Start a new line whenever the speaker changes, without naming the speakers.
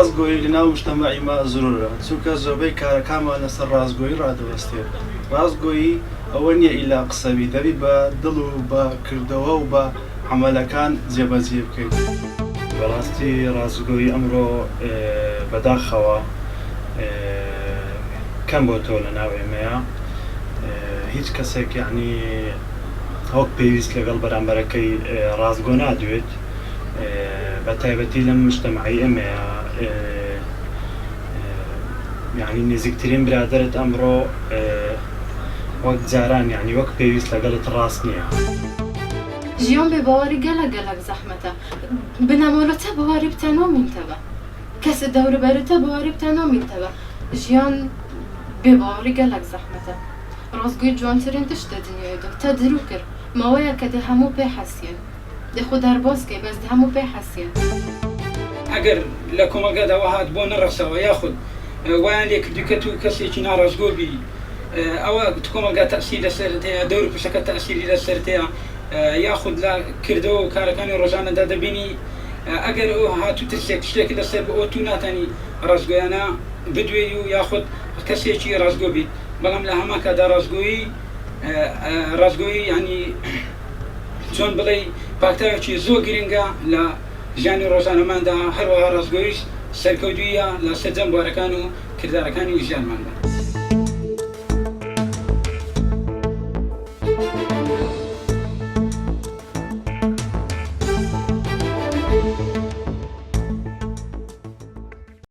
ڕاستگۆیی لەناو مجتەمەعیمە زۆرە چونکە زۆربەی کارەکانمان لەسەر ڕاستگۆیی ڕادەبەستێت. ڕاستگۆیی ئەوە نییە ئیلا قسەبی دەبی بە دڵ و بە کردەوە و بە عملەکان جێبەجێ بکەیت. بەڕاستی ڕاستگۆیی ئەمڕۆ بەداخەوە کەم بۆتەوە لەناو ئێمەیە. هیچ کەسێک یعنی هەوک پێویست لەگەڵ بەرامبەرەکەی ڕاستگۆ نادوێت، بە تایبەتی لەم مجتەمەعی ئێمەیە یعنی نزیکترین برادرت ئەمڕۆ وەک جاران یعنی وەک پێویست لەگەڵت ڕاست نییە.
ژیان بێباوەری گەلە زەحمەتە. بنەمەڵەتە باوەری بتەنەوە مینتەوە. کەسە دەوروبەرتە باوەری بتەنەوە مینتەوە. ژیان بێباوەری گەلێک زەحمەتە. ڕاستگۆیی جوانترین تشتە دنیایدا تا دروو کرد ماوەیە کە هەموو پێی حەسیەن. دەخۆ دەرباسکەی بەس هەموو پێی حەسیەن.
ئەگەر لە کۆمەلگاداوە هات بۆ نەڕەسەوە یاخود وایان لێ کردی کە تو کەسێکی ناڕاستگۆ بی، ئەوە کۆمەلگا تەئسیری لەسەرت هەیە، دەور پشەکە تەئسیری لەسەرت هەیە، یاخود لە کردەوە و کارەکانی ڕۆژانەدا دەبینی ئەگەر ئەو هاتوو ترسێک شتێکی لەسەر بۆ تو ناتانی ڕاستگۆیانە بدوێی و یاخود کەسێکی ڕاستگۆ بیت. بەڵام لە هەمان کادا ڕاستگۆیی ینی چۆن بڵێ پاکتاوێکی زۆر گرنگە لە ژیانی ڕۆژانەماندا، هەروەها ڕاستگۆییش سەرکەوتوویە لە سەرجەم بوارەکان و کردارەکانی ژیانماندا.